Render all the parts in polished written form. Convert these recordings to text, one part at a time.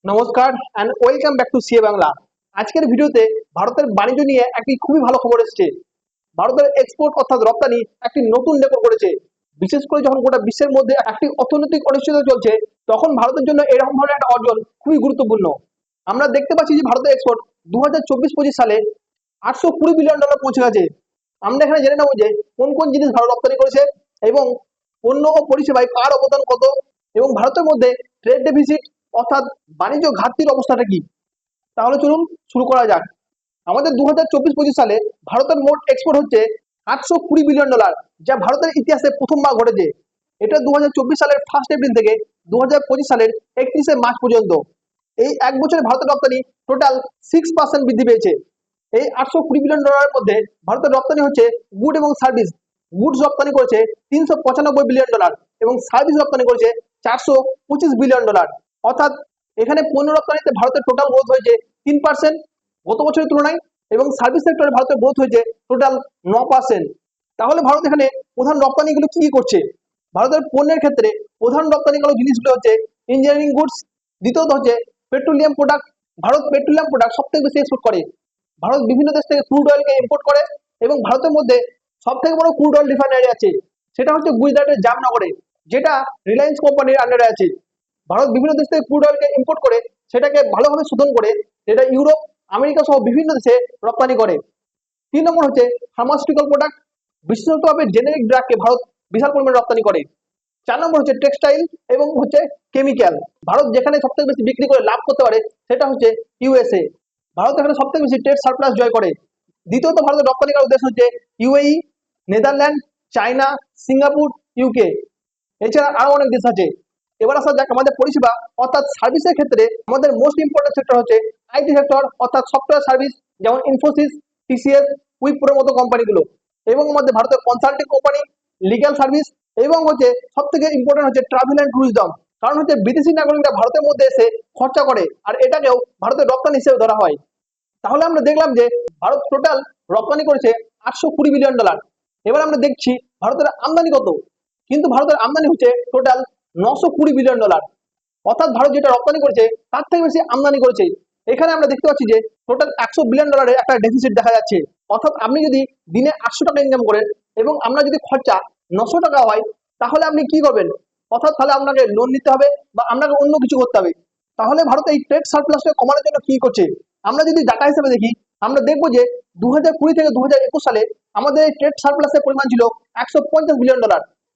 নমস্কার and welcome back to CA Bangla. আজকের ভিডিওতে ভারতের বাণিজ্য নিয়ে একটি খুবই ভালো খবর এসেছে। ভারতের এক্সপোর্ট অর্থাৎ রপ্তানি একটি নতুন রেকর্ড করেছে। বিশেষ করে যখন গোটা বিশ্বের মধ্যে একটি অর্থনৈতিক অনিশ্চয়তা চলছে, তখন ভারতের জন্য এরকম ধরনের একটা অর্জন খুবই গুরুত্বপূর্ণ। আমরা দেখতে পাচ্ছি যে ভারতের এক্সপোর্ট 2024-25 সালে $820 বিলিয়ন পৌঁছে গেছে। আমরা এখানে জেনে নেবো যে কোন কোন জিনিস ভারত রপ্তানি করেছে এবং পণ্য ও পরিষেবায় কার অবদান কত, এবং ভারতের মধ্যে ট্রেড ডেফিসিট অর্থাৎ বাণিজ্য ঘাটতির অবস্থাটা কি। তাহলে চলুন শুরু করা যাক। আমাদের 2024-25 সালে ভারতের মোট এক্সপোর্ট হচ্ছে $820 বিলিয়ন, যা ভারতের ইতিহাসে প্রথমবার ঘটেছে। এটা 2024 সালের 1 এপ্রিল থেকে 2025 সালের 31 মার্চ পর্যন্ত। এই এক বছরে ভারতের রপ্তানি টোটাল 6% বৃদ্ধি পেয়েছে। এই $820 বিলিয়ন মধ্যে ভারতের রপ্তানি হচ্ছে গুড এবং সার্ভিস। গুডস রপ্তানি করেছে $395 বিলিয়ন এবং সার্ভিস রপ্তানি করেছে $425 বিলিয়ন। অর্থাৎ এখানে পণ্য রপ্তানিতে ভারতের টোটাল গ্রোথ হয়েছে 3% গত বছরের তুলনায়, এবং সার্ভিস সেক্টরে ভারতের গ্রোথ হয়েছে টোটাল 9%। তাহলে ভারত এখানে প্রধান রপ্তানিগুলো কি কি করছে? ভারতের পণ্যের ক্ষেত্রে প্রধান রপ্তানিগুলো জিনিসগুলো হচ্ছে ইঞ্জিনিয়ারিং গুডস, দ্বিতীয়ত হচ্ছে petroleum product. Bharat petroleum product সব থেকে বেশি এক্সপোর্ট করে। ভারত বিভিন্ন দেশ থেকে ক্রুড অয়েলকে ইম্পোর্ট করে, এবং ভারতের মধ্যে সব থেকে বড় ক্রুড অয়েল রিফাইনারি আছে, সেটা হচ্ছে গুজরাটের জামনগরে, যেটা রিলায়েন্স কোম্পানির আন্ডারে আছে। ভারত বিভিন্ন দেশ থেকে ক্রুড অয়েলকে ইম্পোর্ট করে সেটাকে ভালোভাবে শোধন করে যেটা ইউরোপ, আমেরিকা সহ বিভিন্ন দেশে রপ্তানি করে। 3 নম্বর হচ্ছে ফার্মাসিউটিক্যাল প্রোডাক্ট, বিশেষতভাবে জেনেরিক ড্রাগকে ভারত বিশাল পরিমাণে রপ্তানি করে। 4 নম্বর হচ্ছে টেক্সটাইল এবং হচ্ছে কেমিক্যাল। ভারত যেখানে সব থেকে বেশি বিক্রি করে লাভ করতে পারে সেটা হচ্ছে ইউএসএ। ভারত এখানে সব থেকে বেশি ট্রেড সারপ্লাস জয় করে। দ্বিতীয়ত ভারতের রপ্তানি করার উদ্দেশ্য হচ্ছে UAE, Netherland, China, Singapore, UK. এছাড়া আরো অনেক দেশ আছে। এবার আসা যাক আমাদের পরিষেবা অর্থাৎ সার্ভিসের ক্ষেত্রে আমাদের মোস্ট ইম্পর্টেন্ট সেক্টর হচ্ছে আইটি সেক্টর অর্থাৎ সফটওয়্যার সার্ভিস, যেমন ইনফোসিস, টিসিএস, উইপ্রোর মতো কোম্পানিগুলো, এবং আমাদের ভারতের কনসাল্টিং কোম্পানি, লিগ্যাল সার্ভিস, এবং হচ্ছে সব থেকে ইম্পর্টেন্ট হচ্ছে ট্রাভেল অ্যান্ড ট্যুরিজম। কারণ হচ্ছে বিদেশি নাগরিকরা ভারতের মধ্যে এসে খরচা করে, আর এটাকেও ভারতের রপ্তানি হিসেবে ধরা হয়। তাহলে আমরা দেখলাম যে ভারত টোটাল রপ্তানি করেছে $820 বিলিয়ন। এবার আমরা দেখছি ভারতের আমদানি কত। কিন্তু ভারতের আমদানি হচ্ছে টোটাল $920 বিলিয়ন। অর্থাৎ ভারত যেটা রপ্তানি করেছে তার থেকে বেশি আমদানি করেছে। এখানে আমরা দেখতে পাচ্ছি যে টোটাল $100 বিলিয়ন একটা ডেফিসিট দেখা যাচ্ছে। অর্থাৎ আপনি যদি দিনে 800 টাকা ইনকাম করেন এবং আমরা যদি খরচা 900 টাকা হয়, তাহলে আপনি কি করবেন? অর্থাৎ তাহলে আপনাকে লোন নিতে হবে বা আপনাকে অন্য কিছু করতে হবে। তাহলে ভারত এই ট্রেড সারপ্লাসকে কমানোর জন্য কি করছে? আমরা যদি ডাটা হিসেবে দেখি, আমরা দেখবো যে 2020 থেকে 2021 সালে আমাদের এই ট্রেড সারপ্লাসের পরিমাণ ছিল $150 বিলিয়ন,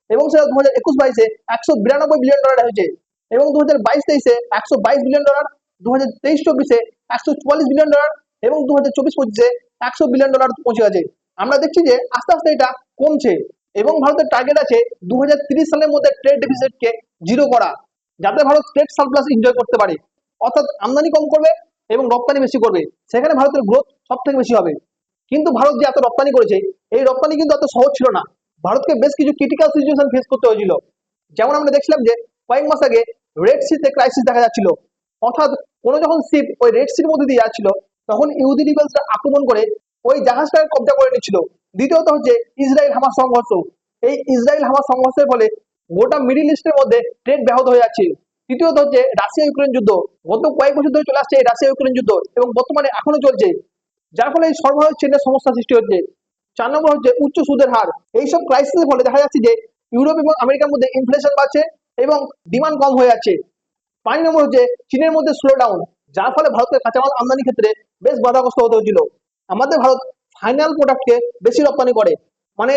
এবং সেটা 2021-22-এ $192 বিলিয়ন হয়েছে, এবং 2022-23-এ $122 বিলিয়ন, 2023-24-এ $144 বিলিয়ন, এবং 2024-25-এ $100 বিলিয়ন পৌঁছে গেছে। আমরা দেখছি যে আস্তে আস্তে এটা কমছে, এবং ভারতের টার্গেট আছে 2030 সালের মধ্যে ট্রেড ডেফিসিটকে জিরো করা, যাতে ভারত ট্রেড সারপ্লাস এনজয় করতে পারে। অর্থাৎ আমদানি কম করবে এবং রপ্তানি বেশি করবে, সেখানে ভারতের গ্রোথ সব থেকে বেশি হবে। কিন্তু ভারত যে এত রপ্তানি করেছে, এই রপ্তানি কিন্তু এত সহজ ছিল না। ভারতকে বেশ কিছু ক্রিটিক্যাল সিচুয়েশন ফেস করতে হয়েছিল। যেমন আমরা দেখছিলাম যে কয়েক মাস আগে রেড সিতে ক্রাইসিস দেখা যাচ্ছিল। অর্থাৎ কোনো যখন শিপ ওই রেড সির মধ্যে দিয়ে যাচ্ছিল, তখন ইহুদি রিবেলসরা আক্রমণ করে ওই জাহাজটাকে কবজা করে নিচ্ছিল। দ্বিতীয়ত হচ্ছে ইসরায়েল হামাস সংঘর্ষ। এই ইসরায়েল হামাস সংঘর্ষের ফলে গোটা মিডিল ইস্টের মধ্যে ট্রেড ব্যাহত হয়ে যাচ্ছে। তৃতীয়ত হচ্ছে রাশিয়া ইউক্রেন যুদ্ধ। গত কয়েক বছর ধরে চলে আসছে এই রাশিয়া ইউক্রেন যুদ্ধ, এবং বর্তমানে এখনো চলছে, যার ফলে এই সরবরাহ চেনের সমস্যা সৃষ্টি হচ্ছে। 4 নম্বর হচ্ছে উচ্চ সুদের হার। এইসব ক্রাইসিসের ফলে দেখা যাচ্ছে যে ইউরোপ এবং আমেরিকার মধ্যে ইনফ্লেশন বাড়ছে এবং ডিমান্ড কম হয়ে যাচ্ছে। 5 নম্বর হচ্ছে চীনের মধ্যে স্লো ডাউন, যার ফলে ভারতের কাঁচামাল আমদানি ক্ষেত্রে বেশ বাধাগ্রস্ত হতে হচ্ছিল। আমাদের ভারত ফাইনাল প্রোডাক্টকে বেশি রপ্তানি করে, মানে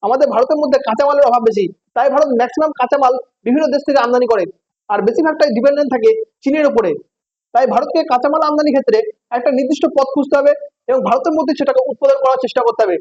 আমাদের ভারতের মধ্যে কাঁচামালের অভাব বেশি, তাই ভারত ম্যাক্সিমাম কাঁচামাল বিভিন্ন দেশ থেকে আমদানি করে, আর বেশিরভাগটাই ডিপেন্ডেন্ট থাকে চীনের উপরে। তাই ভারতকে কাঁচামাল আমদানি ক্ষেত্রে একটা নির্দিষ্ট পথ খুঁজতে হবে, এবং ভারতের মধ্যে সেটাকে উৎপাদন করার চেষ্টা করতে হবে।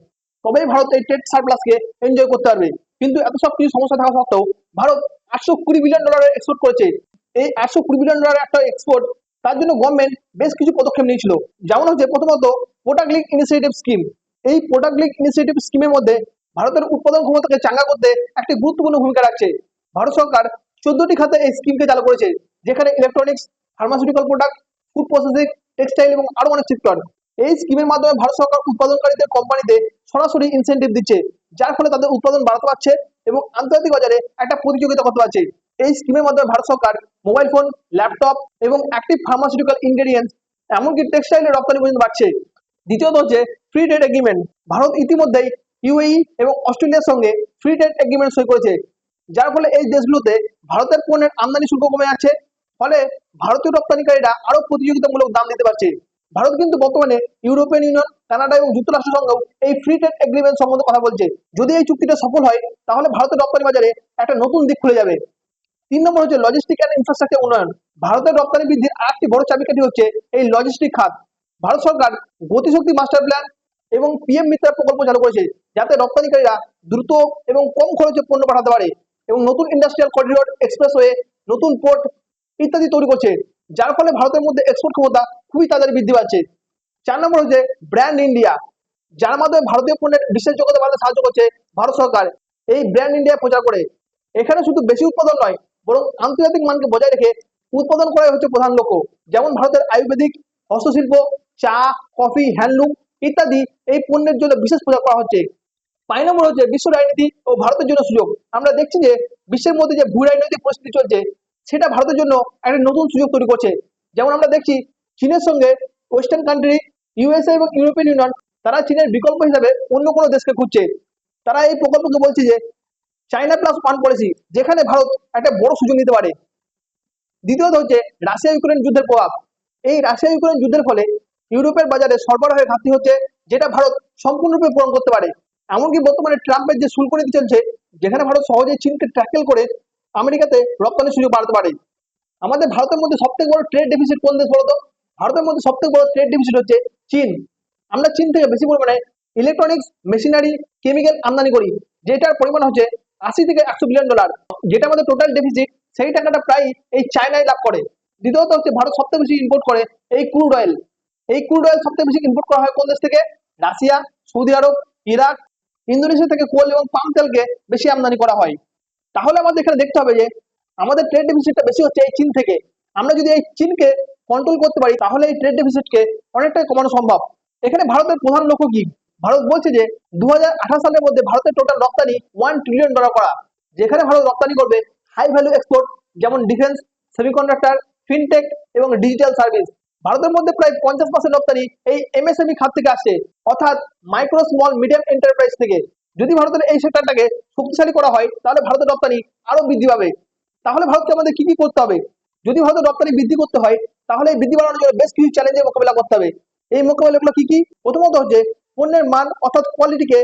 তবেই ভারত এই ট্রেড সারপ্লাসকে এনজয় করতে পারবে। কিন্তু এত সব কিছু সমস্যা থাকা সত্ত্বেও ভারত $820 বিলিয়ন এক্সপোর্ট করেছে। এই $820 বিলিয়ন একটা এক্সপোর্ট, তার জন্য গভর্নমেন্ট বেশ কিছু পদক্ষেপ নিয়েছিল। যেমন হচ্ছে প্রথমত প্রোডাক্ট লিঙ্ক ইনিশিয়েটিভ স্কিম। এই প্রোডাক্ট লিঙ্ক ইনিশিয়েটিভ স্কিমের মধ্যে ভারতের উৎপাদন ক্ষমতাকে চাঙ্গা করতে একটি গুরুত্বপূর্ণ ভূমিকা রাখছে। ভারত সরকার 14টি খাতে এই স্কিমকে চালু করেছে, যেখানে electronics, pharmaceutical product, food processing, textile এবং আরো অনেক সেক্টর। এই স্কিমের মাধ্যমে ভারত সরকার উৎপাদনকারীদের কোম্পানিতে সরাসরি ইনসেন্টিভ দিচ্ছে, যার ফলে তাদের উৎপাদন বাড়াতে পারছে এবং আন্তর্জাতিক বাজারে একটা প্রতিযোগিতা করতে পারছে। এই স্কিমের মাধ্যমে ভারত সরকার মোবাইল ফোন, ল্যাপটপ এবং অ্যাক্টিভ ফার্মাসিউটিক্যাল ইনগ্রেডিয়েন্টস এমনকি টেক্সটাইলের রপ্তানি পর্যন্ত বাড়ছে। দ্বিতীয়ত হচ্ছে ফ্রি ট্রেড এগ্রিমেন্ট। ভারত ইতিমধ্যেই ইউএই এবং অস্ট্রেলিয়ার সঙ্গে ফ্রি ট্রেড এগ্রিমেন্ট সই করেছে, যার ফলে এই দেশগুলোতে ভারতের পণ্যের আমদানি শুল্ক কমে যাচ্ছে। ফলে ভারতীয় রপ্তানিকারীরা আরো প্রতিযোগিতামূলক দাম দিতে পারছে। ভারত কিন্তু বর্তমানে ইউরোপিয়ান ইউনিয়ন, কানাডা এবং যুক্তরাষ্ট্র সঙ্গেও এই ফ্রি ট্রেড এগ্রিমেন্ট সম্বন্ধে কথা বলছে। যদি এই চুক্তিটা সফল হয় তাহলে ভারতের রপ্তানি বাজারে একটা নতুন দিক খুলে যাবে। 3 নম্বর হচ্ছে লজিস্টিক অ্যান্ড ইনফ্রাস্ট্রাকচার উন্নয়ন। ভারতের রপ্তানি বৃদ্ধির আরেকটি বড় চাবিকাঠি হচ্ছে এই লজিস্টিক খাত। ভারত সরকার গতিশক্তি মাস্টার প্ল্যান এবং পিএম মিত্রা প্রকল্প চালু করেছে, যাতে রপ্তানিকারীরা দ্রুত এবং কম খরচে পণ্য পাঠাতে পারে, এবং নতুন ইন্ডাস্ট্রিয়াল করিডোর, এক্সপ্রেসওয়ে, নতুন পোর্ট ইত্যাদি তৈরি করছে, যার ফলে ভারতের মধ্যে এক্সপোর্ট ক্ষমতা খুবই তাড়াতাড়ি বৃদ্ধি পাচ্ছে। 4 নম্বর হচ্ছে ব্র্যান্ড ইন্ডিয়া, যার মাধ্যমে ভারতীয় পণ্যের বিশ্বাসযোগ্যতা বাড়াতে সাহায্য করছে ভারত সরকার এই ব্র্যান্ড ইন্ডিয়া প্রচার করে। এখানে শুধু বেশি উৎপাদন নয়, বরং আন্তর্জাতিক মানকে বজায় রেখে উৎপাদন করাই হচ্ছে প্রধান লক্ষ্য। যেমন ভারতের আয়ুর্বেদিক, হস্তশিল্প, চা, কফি, হ্যান্ডলুম ইত্যাদি এই পণ্যের জন্য বিশেষ প্রচার করা হচ্ছে। 5 নম্বর হচ্ছে বিশ্ব রাজনীতি ও ভারতের জন্য সুযোগ। আমরা দেখছি যে বিশ্বের মধ্যে যে ভূ রাজনৈতিক পরিস্থিতি চলছে সেটা ভারতের জন্য একটা নতুন সুযোগ তৈরি করছে। যেমন আমরা দেখছি চীনের সঙ্গে ওয়েস্টার্ন কান্ট্রি, ইউএসএ এবং ইউরোপিয়ান ইউনিয়ন তারা চীনের বিকল্প হিসাবে অন্য কোনো দেশকে খুঁজছে। তারা এই প্রকল্পকে বলছে যে চাইনা প্লাস ওয়ান পলিসি, যেখানে ভারত একটা বড় সুযোগ নিতে পারে। দ্বিতীয়ত হচ্ছে রাশিয়া ইউক্রেন যুদ্ধের প্রভাব। এই রাশিয়া ইউক্রেন যুদ্ধের ফলে ইউরোপের বাজারে সরবরাহের ঘাটতি হচ্ছে, যেটা ভারত সম্পূর্ণরূপে পূরণ করতে পারে। এমনকি বর্তমানে ট্রাম্পের যে শুল্ক নীতি চলছে, যেখানে ভারত সহজেই চীনকে ট্যাকেল করে আমেরিকাতে রপ্তানির সুযোগ বাড়াতে পারে। আমাদের ভারতের মধ্যে সবথেকে বড় ট্রেড ডেফিসিট কোন দেশ বলতো? ভারতের মধ্যে সবথেকে বড় ট্রেড ডেফিসিট হচ্ছে চীন। আমরা চীন থেকে বেশি পরিমাণে ইলেকট্রনিক্স, মেশিনারি, কেমিক্যাল আমদানি করি, যেটার পরিমাণ হচ্ছে 80 থেকে 100 বিলিয়ন ডলার। যেটা আমাদের টোটাল ডেফিসিট, সেই টাকাটা প্রায় এই চায়নায় লাভ করে। দ্বিতীয়ত হচ্ছে ভারত সবথেকে বেশি ইম্পোর্ট করে এই ক্রুড অয়েল। এই ক্রুড অয়েল সবথেকে বেশি ইম্পোর্ট করা হয় কোন দেশ থেকে? রাশিয়া, সৌদি আরব, ইরাক, ইন্দোনেশিয়া থেকে কোল এবং পাম তেলকে বেশি আমদানি করা হয়। তাহলে আমাদের এখানে দেখতে হবে যে আমাদের ট্রেড ডেফিসিটটা বেশি হচ্ছে এই চীন থেকে। আমরা যদি এই চীনকে কন্ট্রোল করতে পারি তাহলে এই ট্রেড ডেফিসিটকে অনেকটাই কমানো সম্ভব। এখানে ভারতের প্রধান লক্ষ্য কি? ভারত বলছে যে 2028 সালের মধ্যে ভারতের টোটাল রপ্তানি $1 ট্রিলিয়ন করা, যেখানে ভারত রপ্তানি করবে হাই ভ্যালু এক্সপোর্ট, যেমন ডিফেন্স, সেমিকন্ডাক্টর, ফিনটেক এবং ডিজিটাল সার্ভিস। ভারতের মধ্যে প্রায় 50% রপ্তানি এই এমএসএমই খাত থেকে আসছে, অর্থাৎ মাইক্রো স্মল মিডিয়াম এন্টারপ্রাইজ থেকে। যদি ভারতের এই সেক্টরটাকে শক্তিশালী করা হয় তাহলে ভারতের রপ্তানি আরো বৃদ্ধি পাবে। তাহলে ভারতকে আমাদের কি কি করতে হবে? যদি ভারতের রপ্তানি বৃদ্ধি করতে হয় তাহলে এই বৃদ্ধি বাড়ানোর জন্য বেশ কিছু চ্যালেঞ্জের মোকাবিলা করতে হবে। এই মোকাবিলাগুলো কি কি? প্রথমত হচ্ছে পণ্যের মান অর্থাৎ কোয়ালিটিকে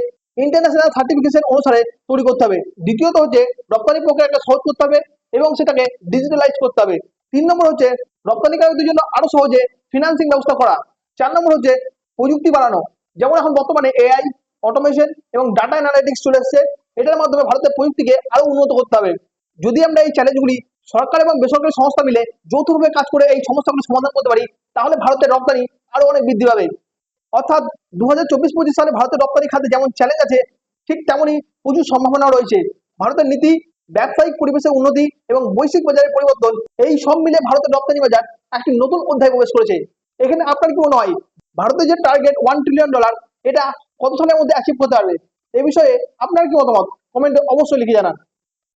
ইন্টারন্যাশনাল সার্টিফিকেশন অনুসারে তৈরি করতে হবে। দ্বিতীয়ত হচ্ছে রপ্তানি প্রক্রিয়াকে সহজ করতে হবে এবং সেটাকে ডিজিটালাইজ করতে হবে। 3 নম্বর হচ্ছে রপ্তানিকারকদের জন্য আরো সহজে ফিনান্সিং ব্যবস্থা করা। 4 নম্বর হচ্ছে প্রযুক্তি বাড়ানো। যেমন এখন বর্তমানে এআই, অটোমেশন এবং ডাটা অ্যানালিটিক্স চলে এসেছে, এটার মাধ্যমে ভারতের প্রযুক্তিকে আরো উন্নত করতে হবে। যদি আমরা এই চ্যালেঞ্জগুলি সরকার এবং বেসরকারি সংস্থা মিলে যৌথভাবে কাজ করে এই সমস্যাগুলি সমাধান করতে পারি তাহলে ভারতের রপ্তানি আরো অনেক বৃদ্ধি পাবে। অর্থাৎ 2024-25 সালে ভারতের রপ্তানি খাতে যেমন চ্যালেঞ্জ আছে, ঠিক তেমনই প্রচুর সম্ভাবনা রয়েছে। ভারতের নীতি, ব্যবসায়িক পরিবেশের উন্নতি এবং বৈশ্বিক বাজারের পরিবর্তন, এই সব মিলে ভারতের রপ্তানি বাজার একটি নতুন অধ্যায় প্রবেশ করেছে। এখানে আপনার কি মনে হয় ভারতের যে টার্গেট $1 ট্রিলিয়ন, এটা কত সালের মধ্যে অ্যাচিভ করতে পারবে? এ বিষয়ে আপনার কি মতামত? কমেন্টে অবশ্যই লিখে জানান।